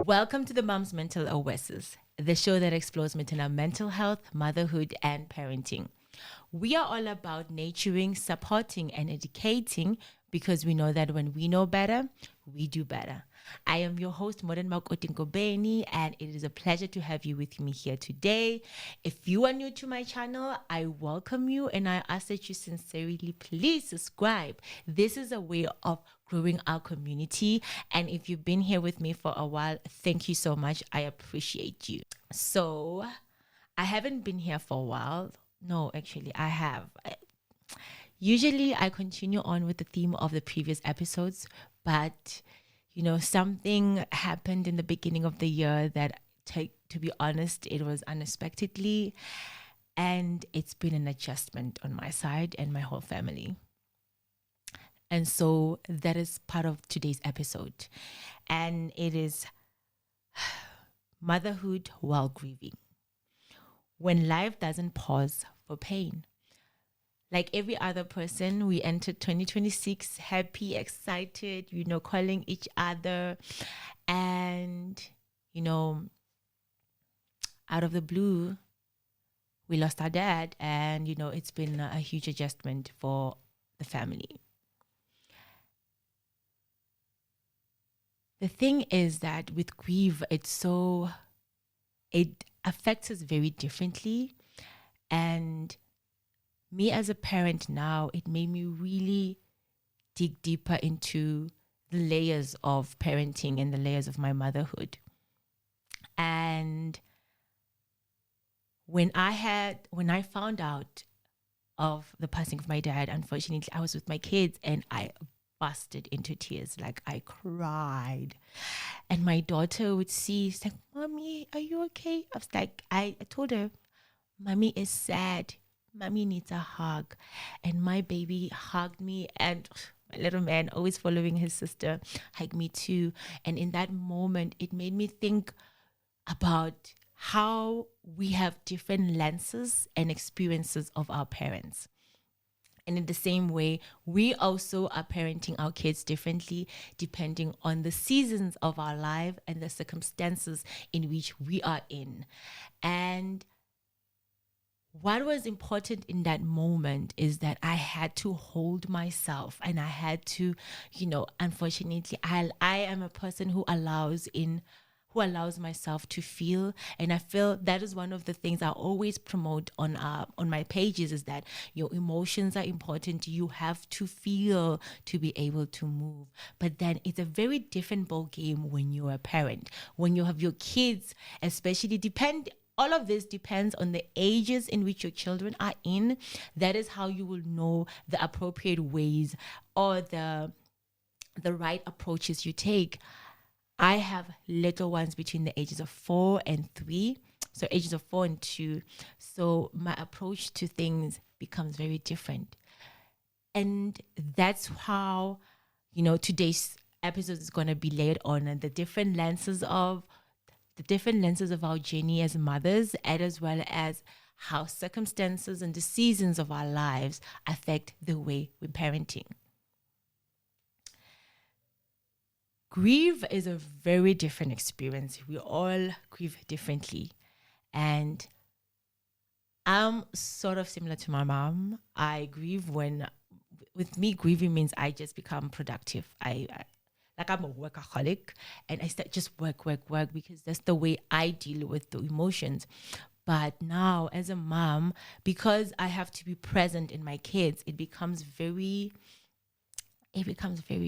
Welcome to the Mom's Mental Oasis, the show that explores maternal mental health, motherhood, and parenting. We are all about nurturing, supporting, and educating because we know that when we know better, we do better. I am your host, Modern Makotinkobeni, and it is a pleasure to have you with me here today. If you are new to my channel, I welcome you and I ask that you sincerely please subscribe. This is a way of growing our community. And if you've been here with me for a while, thank you so much. I appreciate you. So I haven't been here for a while. No, actually, I have. Usually I continue on with the theme of the previous episodes, but something happened in the beginning of the year that, to be honest, it was unexpectedly, and it's been an adjustment on my side and my whole family. And so that is part of today's episode, and it is motherhood while grieving. When life doesn't pause for pain. Like every other person, we entered 2026 happy, excited, calling each other. And, out of the blue, we lost our dad. And, it's been a huge adjustment for the family. The thing is that with grief, it affects us very differently. And me as a parent now, it made me really dig deeper into the layers of parenting and the layers of my motherhood. And when I found out of the passing of my dad, unfortunately, I was with my kids and I busted into tears. Like I cried. And my daughter would see, she's like, "Mommy, are you okay?" I was like, I told her, "Mommy is sad. Mommy needs a hug." And my baby hugged me, and my little man, always following his sister, hugged me too. And in that moment, it made me think about how we have different lenses and experiences of our parents. And in the same way, we also are parenting our kids differently depending on the seasons of our life and the circumstances in which we are in. And what was important in that moment is that I had to hold myself, and I had to, unfortunately, I am a person who allows myself to feel. And I feel that is one of the things I always promote on my pages, is that your emotions are important. You have to feel to be able to move. But then it's a very different ball game when you're a parent, when you have your kids, especially all of this depends on the ages in which your children are in. That is how you will know the appropriate ways or the right approaches you take. I have little ones between the ages of 4 and 3, so ages of 4 and 2. So my approach to things becomes very different. And that's how, today's episode is going to be laid on, and the different lenses of our journey as mothers, and as well as how circumstances and the seasons of our lives affect the way we're parenting. Grief is a very different experience. We all grieve differently. And I'm sort of similar to my mom. I grieve with me, grieving means I just become productive. I'm a workaholic, and I start just work, because that's the way I deal with the emotions. But now as a mom, because I have to be present in my kids, it becomes very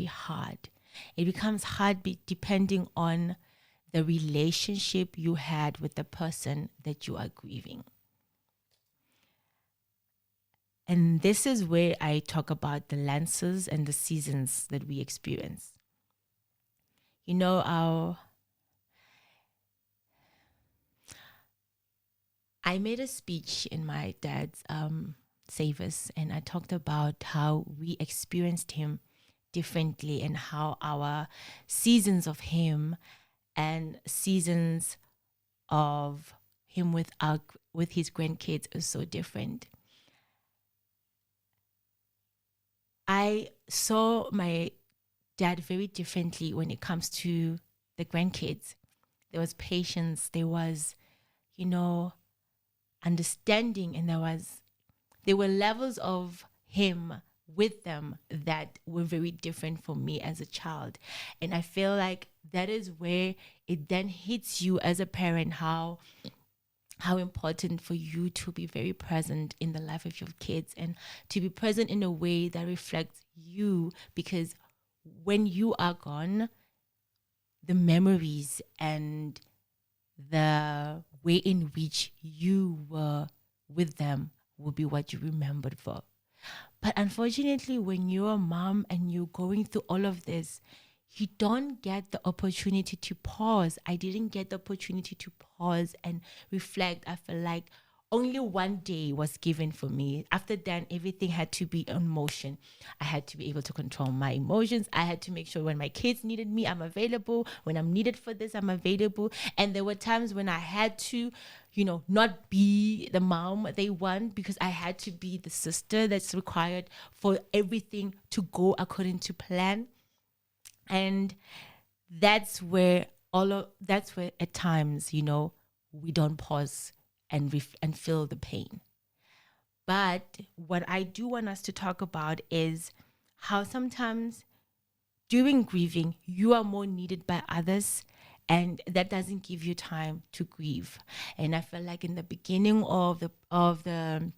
hard. It becomes hard depending on the relationship you had with the person that you are grieving. And this is where I talk about the lenses and the seasons that we experience. I made a speech in my dad's service, and I talked about how we experienced him differently and how our seasons of him and seasons of him with his grandkids are so different. I saw my dad very differently when it comes to the grandkids. there was patience, there was, you know, understanding, and there were levels of him with them that were very different for me as a child. And I feel like that is where it then hits you as a parent, how important for you to be very present in the life of your kids, and to be present in a way that reflects you, because when you are gone, the memories and the way in which you were with them will be what you remembered for. But unfortunately, when you're a mom and you're going through all of this, you don't get the opportunity to pause. I didn't get the opportunity to pause and reflect. I feel like only one day was given for me. After that, everything had to be in motion. I had to be able to control my emotions. I had to make sure when my kids needed me, I'm available. When I'm needed for this, I'm available. And there were times when I had to, not be the mom they want, because I had to be the sister that's required for everything to go according to plan. And that's where at times, we don't pause and feel the pain. But what I do want us to talk about is how sometimes during grieving you are more needed by others, and that doesn't give you time to grieve. And I feel like in the beginning of the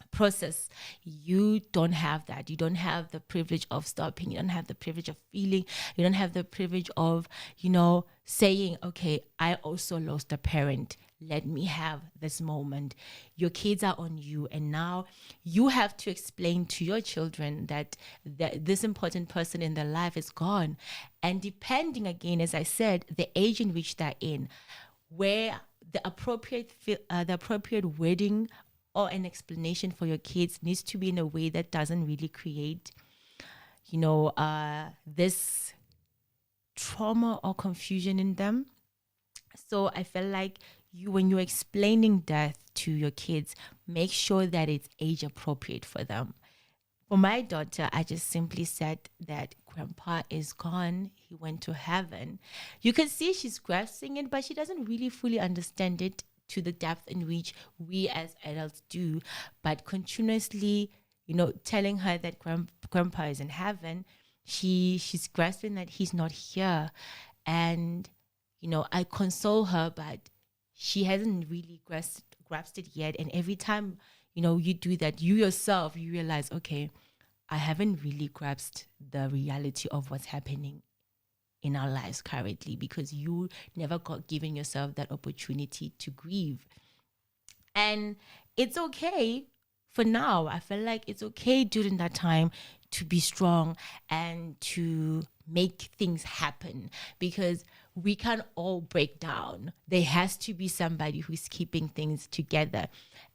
process, you don't have that. You don't have the privilege of stopping. You don't have the privilege of feeling. You don't have the privilege of, saying, okay, I also lost a parent. Let me have this moment. Your kids are on you, and now you have to explain to your children that this important person in their life is gone. And depending, again, as I said, the age in which they're in, where the appropriate wording or an explanation for your kids needs to be in a way that doesn't really create, this trauma or confusion in them. So I feel like when you're explaining death to your kids, make sure that it's age appropriate for them. For my daughter, I just simply said that grandpa is gone. He went to heaven. You can see she's grasping it, but she doesn't really fully understand it to the depth in which we as adults do. But continuously, telling her that grandpa is in heaven, she's grasping that he's not here. And, I console her, but she hasn't really grasped it yet. And every time, you do that, you yourself, you realize, okay, I haven't really grasped the reality of what's happening in our lives currently, because you never got given yourself that opportunity to grieve. And it's okay for now. I feel like it's okay during that time to be strong and to make things happen, because we can't all break down. There has to be somebody who's keeping things together.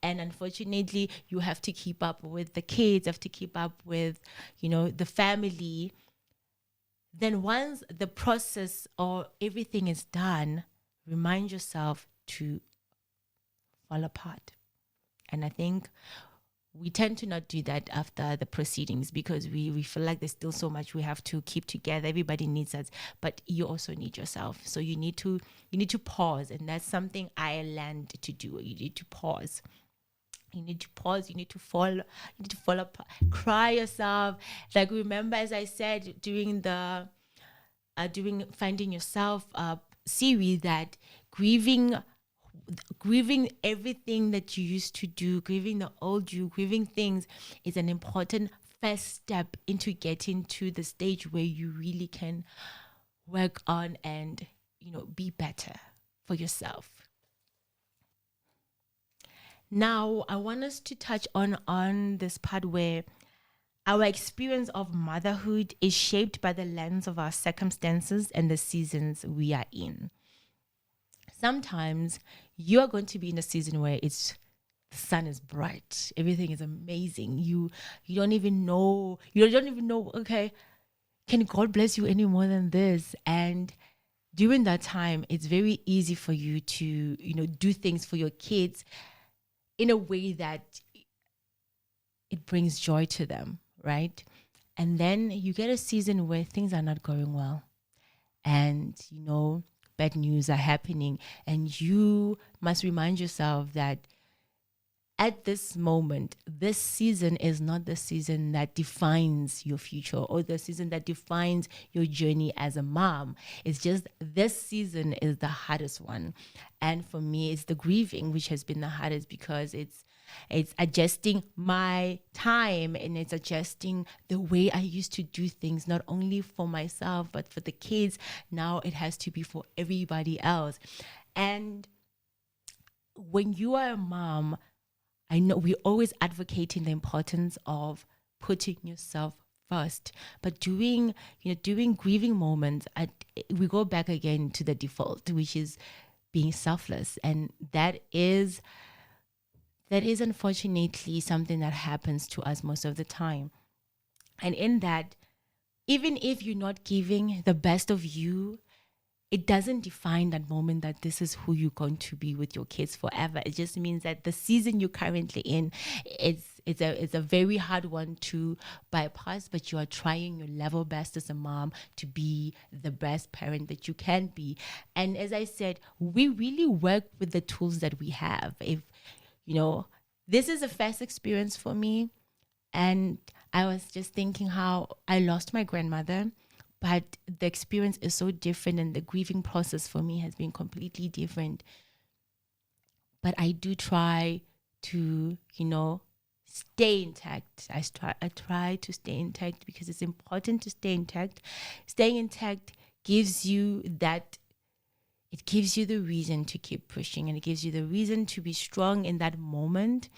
And unfortunately, you have to keep up with the kids, have to keep up with, the family. Then once the process or everything is done, remind yourself to fall apart. And I think we tend to not do that after the proceedings, because we feel like there's still so much we have to keep together. Everybody needs us, but you also need yourself. So you need to pause, and that's something I learned to do. You need to pause. You need to pause. You need to fall apart. Cry yourself. Like, remember, as I said during the doing Finding Yourself series, that grieving everything that you used to do, grieving the old you, grieving things, is an important first step into getting to the stage where you really can work on and be better for yourself. Now I want us to touch on this part where our experience of motherhood is shaped by the lens of our circumstances and the seasons we are in. Sometimes you are going to be in a season where the sun is bright, everything is amazing. You don't even know. Okay, can God bless you any more than this? And during that time, it's very easy for you to do things for your kids in a way that it brings joy to them, right? And then you get a season where things are not going well, and bad news are happening. And you must remind yourself that at this moment, this season is not the season that defines your future or the season that defines your journey as a mom. It's just this season is the hardest one. And for me, it's the grieving, which has been the hardest because it's adjusting my time and it's adjusting the way I used to do things, not only for myself, but for the kids. Now it has to be for everybody else. And when you are a mom, I know we're always advocating the importance of putting yourself first, but during grieving moments, we go back again to the default, which is being selfless, and that is unfortunately something that happens to us most of the time. And in that, even if you're not giving the best of you, it doesn't define that moment that this is who you're going to be with your kids forever. It just means that the season you're currently in, it's a very hard one to bypass, but you are trying your level best as a mom to be the best parent that you can be. And as I said, we really work with the tools that we have. If this is a first experience for me, and I was just thinking how I lost my grandmother, but the experience is so different and the grieving process for me has been completely different. But I do try to, stay intact. I try to stay intact because it's important to stay intact. Staying intact gives you that. It gives you the reason to keep pushing, and it gives you the reason to be strong in that moment.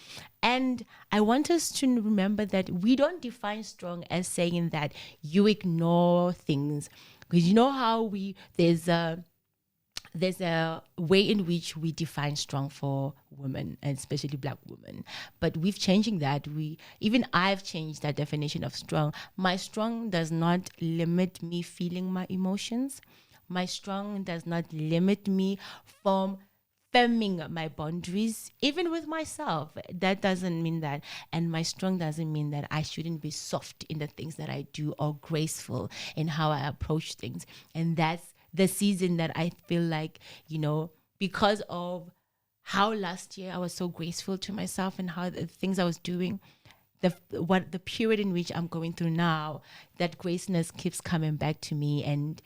And I want us to remember that we don't define strong as saying that you ignore things. Because you know how there's a way in which we define strong for women, and especially Black women. But we've changing that. Even I've changed that definition of strong. My strong does not limit me feeling my emotions. My strong does not limit me from firming my boundaries, even with myself. That doesn't mean that. And my strong doesn't mean that I shouldn't be soft in the things that I do or graceful in how I approach things. And that's the season that I feel like, because of how last year I was so graceful to myself and how the things I was doing, the period in which I'm going through now, that graceness keeps coming back to me. And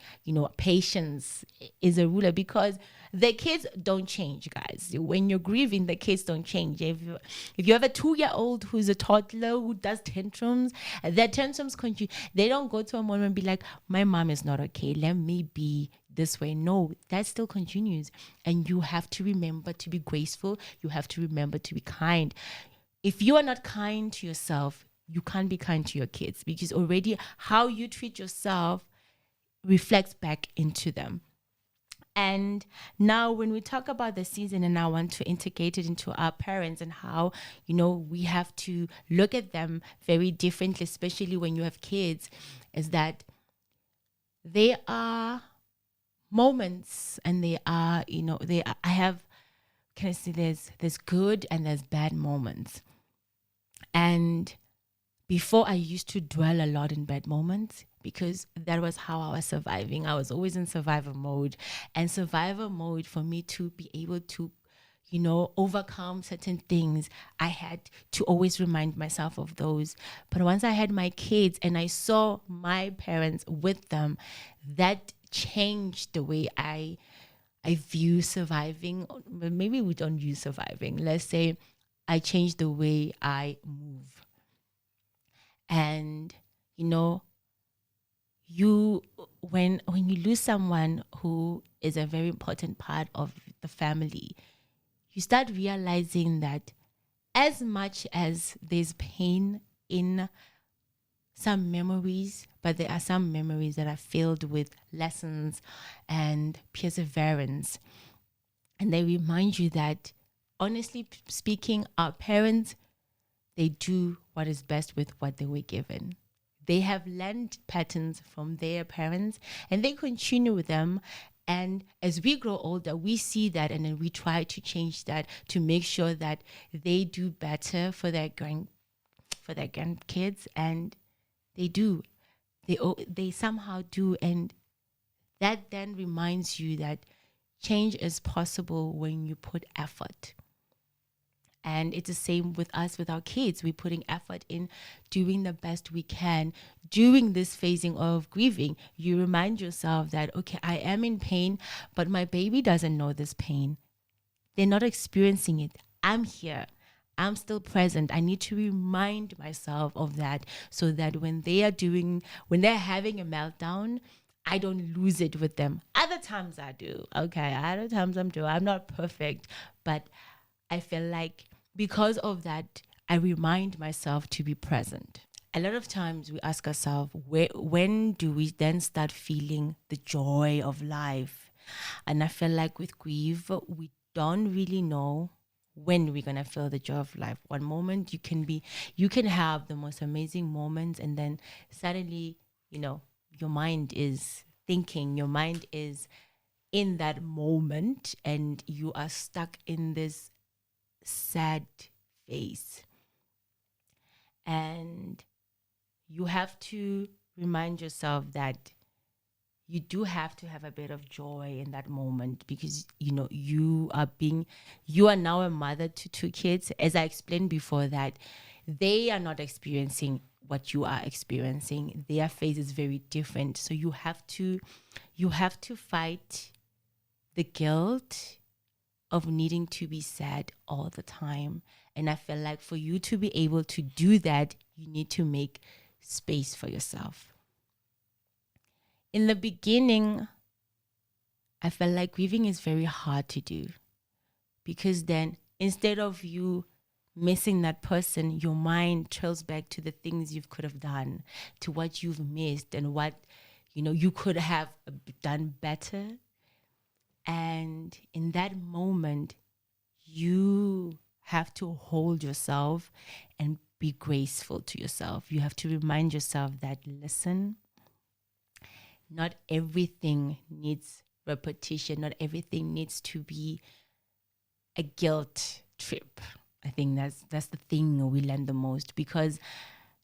patience is a ruler, because the kids don't change, guys. When you're grieving, the kids don't change. If you have a 2-year-old who's a toddler who does tantrums, their tantrums continue. They don't go to a moment and be like, my mom is not okay, let me be this way. No, that still continues. And you have to remember to be graceful. You have to remember to be kind. If you are not kind to yourself, you can't be kind to your kids, because already how you treat yourself reflects back into them. And now when we talk about the season, and I want to integrate it into our parents and how, we have to look at them very differently, especially when you have kids, is that they are moments, and can I say there's good and there's bad moments. And before, I used to dwell a lot in bad moments because that was how I was surviving. I was always in survival mode. And survival mode, for me to be able to, overcome certain things, I had to always remind myself of those. But once I had my kids and I saw my parents with them, that changed the way I view surviving. Maybe we don't use surviving. Let's say I changed the way I move. And when you lose someone who is a very important part of the family, you start realizing that as much as there's pain in some memories, but there are some memories that are filled with lessons and perseverance. And they remind you that, honestly speaking, our parents, they do what is best with what they were given. They have learned patterns from their parents and they continue with them. And as we grow older, we see that, and then we try to change that to make sure that they do better for their grandkids. And they do. They somehow do. And that then reminds you that change is possible when you put effort. And it's the same with us, with our kids. We're putting effort in doing the best we can. During this phasing of grieving, you remind yourself that, okay, I am in pain, but my baby doesn't know this pain. They're not experiencing it. I'm here. I'm still present. I need to remind myself of that so that when they're having a meltdown, I don't lose it with them. Other times I do. Okay. Other times I'm not perfect, but I feel like because of that, I remind myself to be present. A lot of times we ask ourselves, when do we then start feeling the joy of life? And I feel like with grief, we don't really know when we're gonna feel the joy of life. One moment you can have the most amazing moments, and then suddenly, your mind is thinking, your mind is in that moment, and you are stuck in this sad phase. And you have to remind yourself that you do have to have a bit of joy in that moment, because you are now a mother to two kids, as I explained before, that they are not experiencing what you are experiencing. Their phase is very different, so you have to fight the guilt of needing to be sad all the time. And I feel like for you to be able to do that, you need to make space for yourself. In the beginning, I felt like grieving is very hard to do, because then instead of you missing that person, your mind trails back to the things you could have done, to what you've missed and what you could have done better. And in that moment, you have to hold yourself and be graceful to yourself. You have to remind yourself that, listen, not everything needs repetition. Not everything needs to be a guilt trip. I think that's the thing we learn the most, because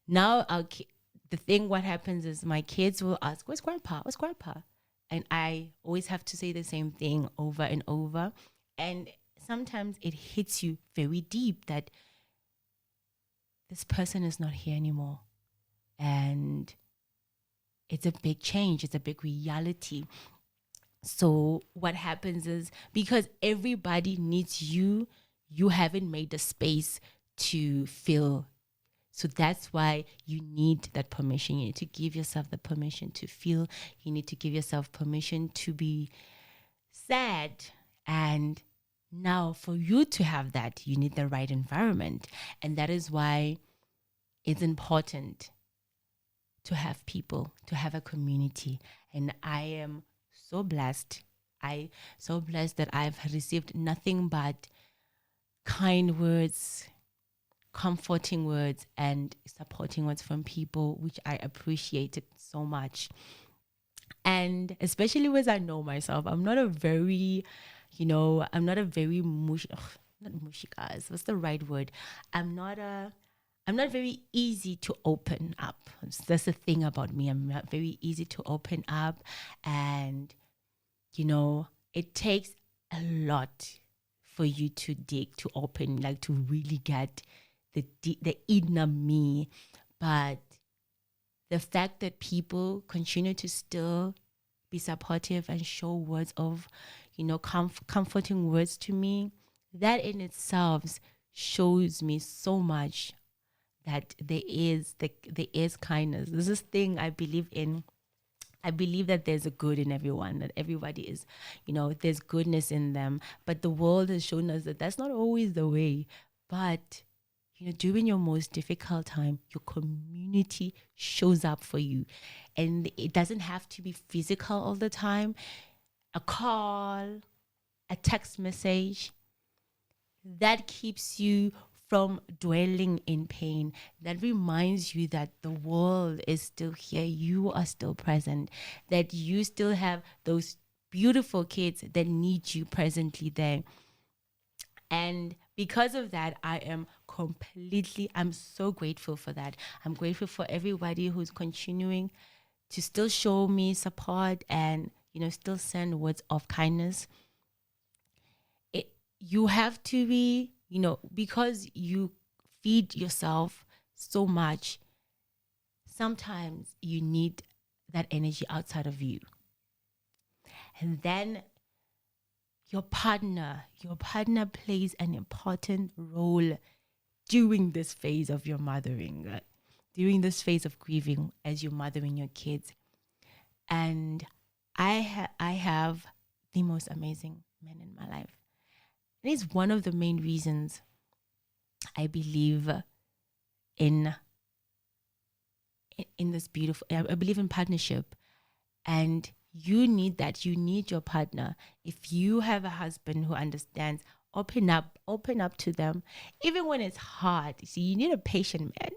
now what happens is my kids will ask, "Where's grandpa? Where's grandpa?" And I always have to say the same thing over and over. And sometimes it hits you very deep that this person is not here anymore. And it's a big change. It's a big reality. So what happens is, because everybody needs you, you haven't made the space to feel. So that's why you need that permission. You need to give yourself the permission to feel. You need to give yourself permission to be sad. And now for you to have that, you need the right environment. And that is why it's important to have people, to have a community. And I am so blessed. So blessed that I've received nothing but kind words, comforting words, and supporting words from people, which I appreciated so much. And especially as I know myself, I'm not a very mushy, not mushy, guys. What's the right word? I'm not very easy to open up. That's the thing about me. I'm not very easy to open up. And, it takes a lot for you to dig, to open, like to really get the inner me. But the fact that people continue to still be supportive and show words of, comforting words to me, that in itself shows me so much that there is kindness. There's this thing I believe in. I believe that there's a good in everyone, that everybody is, there's goodness in them. But the world has shown us that that's not always the way. But, during your most difficult time, your community shows up for you. And it doesn't have to be physical all the time. A call, a text message, that keeps you from dwelling in pain. That reminds you that the world is still here. You are still present. That you still have those beautiful kids that need you presently there. And because of that, I'm so grateful for that. I'm grateful for everybody who's continuing to still show me support and, still send words of kindness. you have to be, because you feed yourself so much, sometimes you need that energy outside of you. And then your partner plays an important role during this phase of your mothering, right? During this phase of grieving as you're mothering your kids. And I have the most amazing men in my life. It is one of the main reasons I believe in this beautiful. I believe in partnership, and you need that. You need your partner. If you have a husband who understands, open up to them, even when it's hard. See, you need a patient man.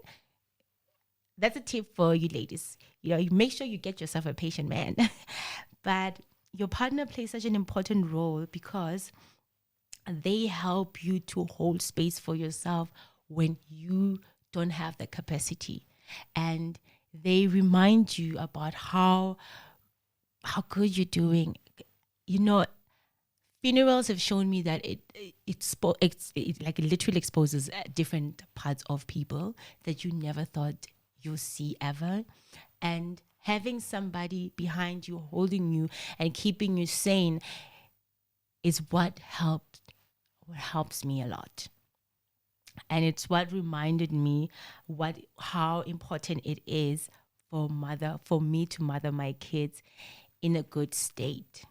That's a tip for you ladies. You make sure you get yourself a patient man. But your partner plays such an important role because they help you to hold space for yourself when you don't have the capacity. And they remind you about how good you're doing. Funerals have shown me that it like literally exposes different parts of people that you never thought you'll see ever. And having somebody behind you holding you and keeping you sane is what helps me a lot. And it's what reminded me how important it is for me to mother my kids in a good state.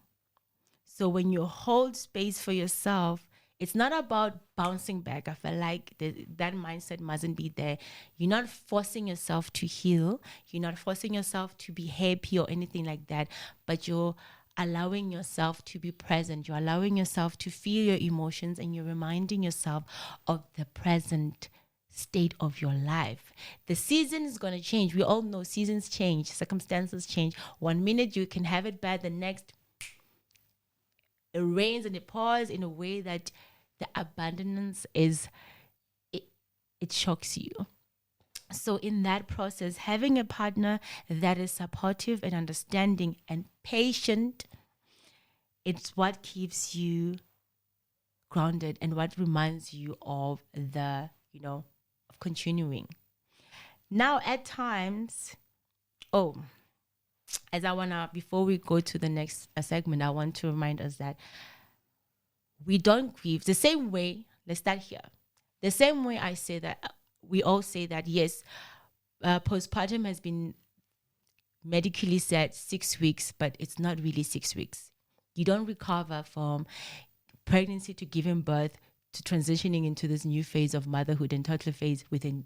So when you hold space for yourself, it's not about bouncing back. I feel like that mindset mustn't be there. You're not forcing yourself to heal. You're not forcing yourself to be happy or anything like that. But you're allowing yourself to be present. You're allowing yourself to feel your emotions, and you're reminding yourself of the present state of your life. The season is going to change. We all know seasons change, circumstances change. One minute you can have it bad, the next it rains and it pours in a way that the abundance it shocks you. So in that process, having a partner that is supportive and understanding and patient, it's what keeps you grounded and what reminds you of of continuing. Now at times, before we go to the next segment, I want to remind us that we don't grieve the same way. Let's start here. The same way I say that, we all say that, yes, postpartum has been medically said 6 weeks, but it's not really 6 weeks. You don't recover from pregnancy to giving birth to transitioning into this new phase of motherhood and toddler phase within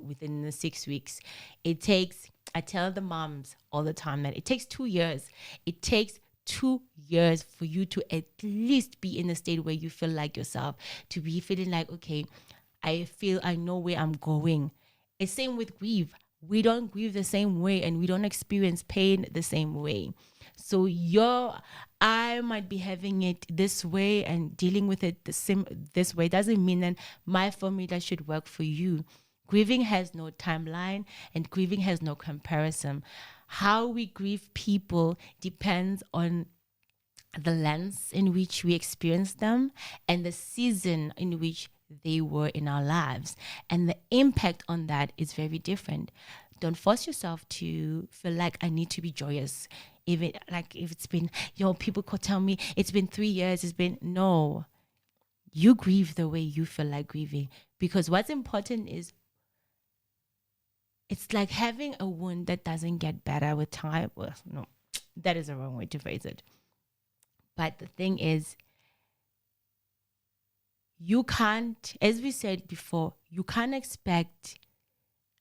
within the 6 weeks. I tell the moms all the time that it takes 2 years. It takes 2 years for you to at least be in a state where you feel like yourself, to be feeling like, okay, I know where I'm going. It's same with grief. We don't grieve the same way, and we don't experience pain the same way. So I might be having it this way and dealing with it this way. Doesn't mean that my formula should work for you. Grieving has no timeline, and grieving has no comparison. How we grieve people depends on the lens in which we experience them and the season in which they were in our lives. And the impact on that is very different. Don't force yourself to feel like I need to be joyous. If it's been, people could tell me it's been 3 years, no. You grieve the way you feel like grieving. Because what's important is, it's like having a wound that doesn't get better with time. Well, no, that is the wrong way to phrase it. But the thing is, you can't, as we said before, you can't expect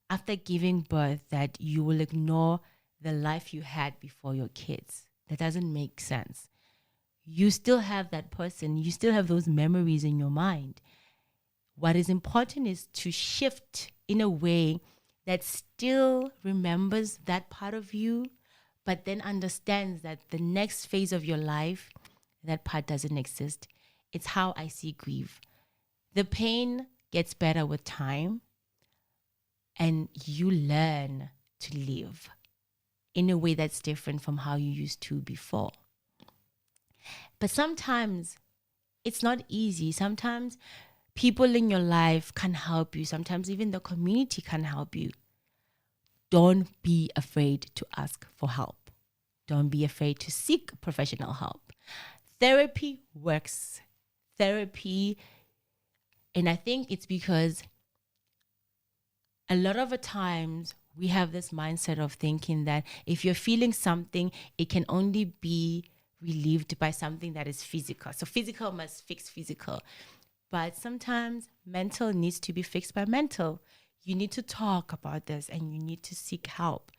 after giving birth that you will ignore the life you had before your kids. That doesn't make sense. You still have that person. You still have those memories in your mind. What is important is to shift in a way that still remembers that part of you, but then understands that the next phase of your life, that part doesn't exist. It's how I see grief. The pain gets better with time, and you learn to live in a way that's different from how you used to before. But sometimes it's not easy. Sometimes people in your life can help you. Sometimes even the community can help you. Don't be afraid to ask for help. Don't be afraid to seek professional help. Therapy works. Therapy, and I think it's because a lot of the times we have this mindset of thinking that if you're feeling something, it can only be relieved by something that is physical. So physical must fix physical. But sometimes mental needs to be fixed by mental. You need to talk about this and you need to seek help.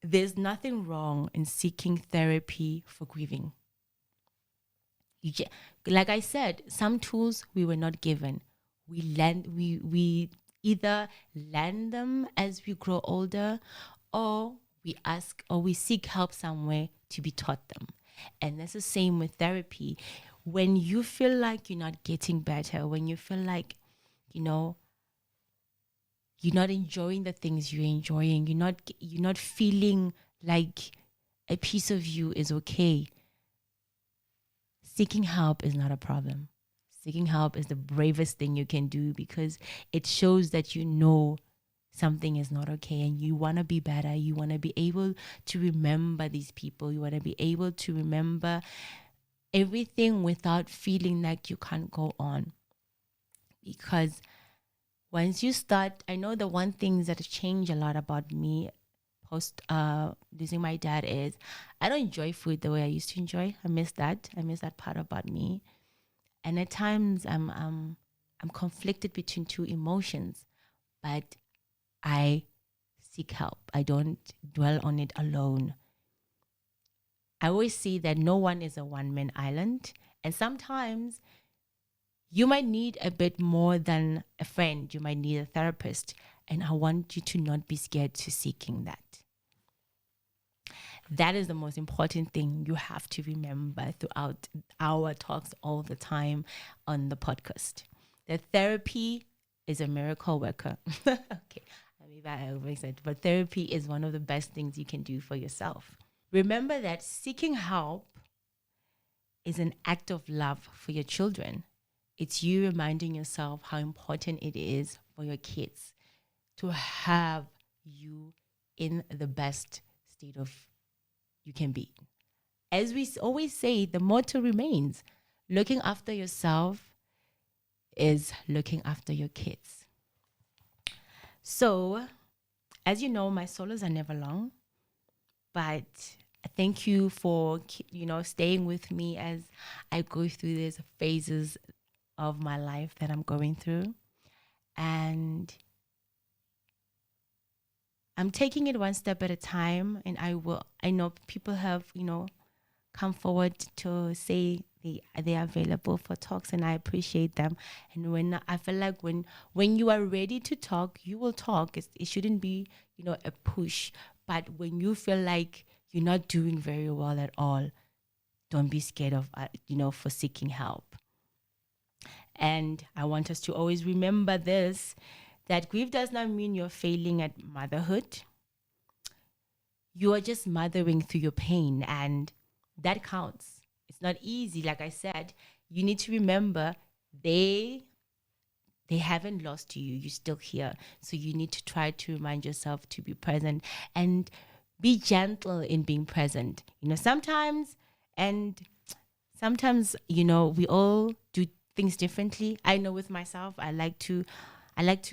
There's nothing wrong in seeking therapy for grieving. Like I said, some tools we were not given. We either learn them as we grow older, or we ask or we seek help somewhere to be taught them. And that's the same with therapy. When you feel like you're not getting better, when you feel like, you're not enjoying the things you're enjoying, you're not feeling like a piece of you is okay, seeking help is not a problem. Seeking help is the bravest thing you can do, because it shows that something is not okay and you want to be better. You want to be able to remember these people. You want to be able to remember everything without feeling like you can't go on. Because once you start, I know the one thing that changed a lot about me post losing my dad is I don't enjoy food the way I used to enjoy. I miss that. I miss that part about me. And at times I'm conflicted between two emotions, but I seek help. I don't dwell on it alone. I always say that no one is a one-man island, and sometimes you might need a bit more than a friend. You might need a therapist, and I want you to not be scared to seeking that. That is the most important thing you have to remember throughout our talks all the time on the podcast. That therapy is a miracle worker. Okay, maybe I oversaid, but therapy is one of the best things you can do for yourself. Remember that seeking help is an act of love for your children. It's you reminding yourself how important it is for your kids to have you in the best state of you can be. As we always say, the motto remains: looking after yourself is looking after your kids. So, as you know, my solos are never long, but thank you for, staying with me as I go through these phases of my life that I'm going through. And I'm taking it one step at a time, and I know people have, come forward to say they are available for talks, and I appreciate them. And when I feel like when you are ready to talk, you will talk. It shouldn't be, a push. But when you feel like you're not doing very well at all, don't be scared of, for seeking help. And I want us to always remember this, that grief does not mean you're failing at motherhood. You are just mothering through your pain, and that counts. It's not easy. Like I said, you need to remember they haven't lost you. You're still here. So you need to try to remind yourself to be present and be gentle in being present. Sometimes, we all do things differently. I know with myself, I like to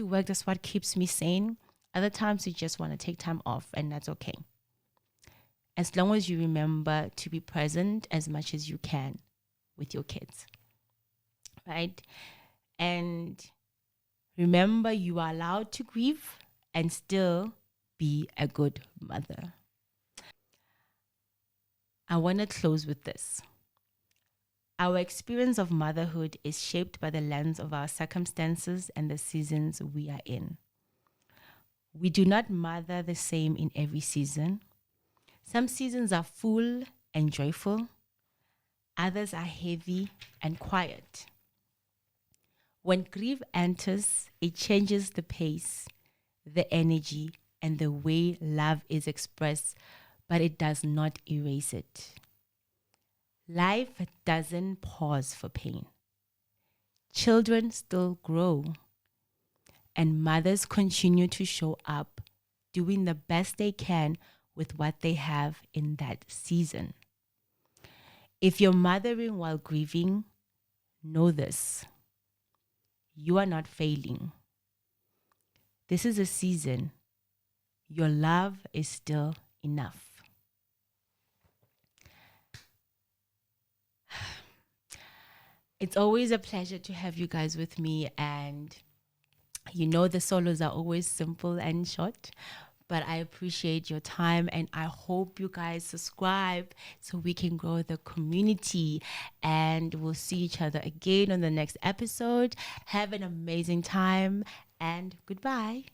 work. That's what keeps me sane. Other times you just want to take time off, and that's okay. As long as you remember to be present as much as you can with your kids, right? And remember, you are allowed to grieve and still be a good mother. I want to close with this. Our experience of motherhood is shaped by the lens of our circumstances and the seasons we are in. We do not mother the same in every season. Some seasons are full and joyful. Others are heavy and quiet. When grief enters, it changes the pace, the energy, and the way love is expressed, but it does not erase it. Life doesn't pause for pain. Children still grow, and mothers continue to show up, doing the best they can with what they have in that season. If you're mothering while grieving, know this: you are not failing. This is a season. Your love is still enough. It's always a pleasure to have you guys with me, and the solos are always simple and short, but I appreciate your time, and I hope you guys subscribe so we can grow the community, and we'll see each other again on the next episode. Have an amazing time, and goodbye.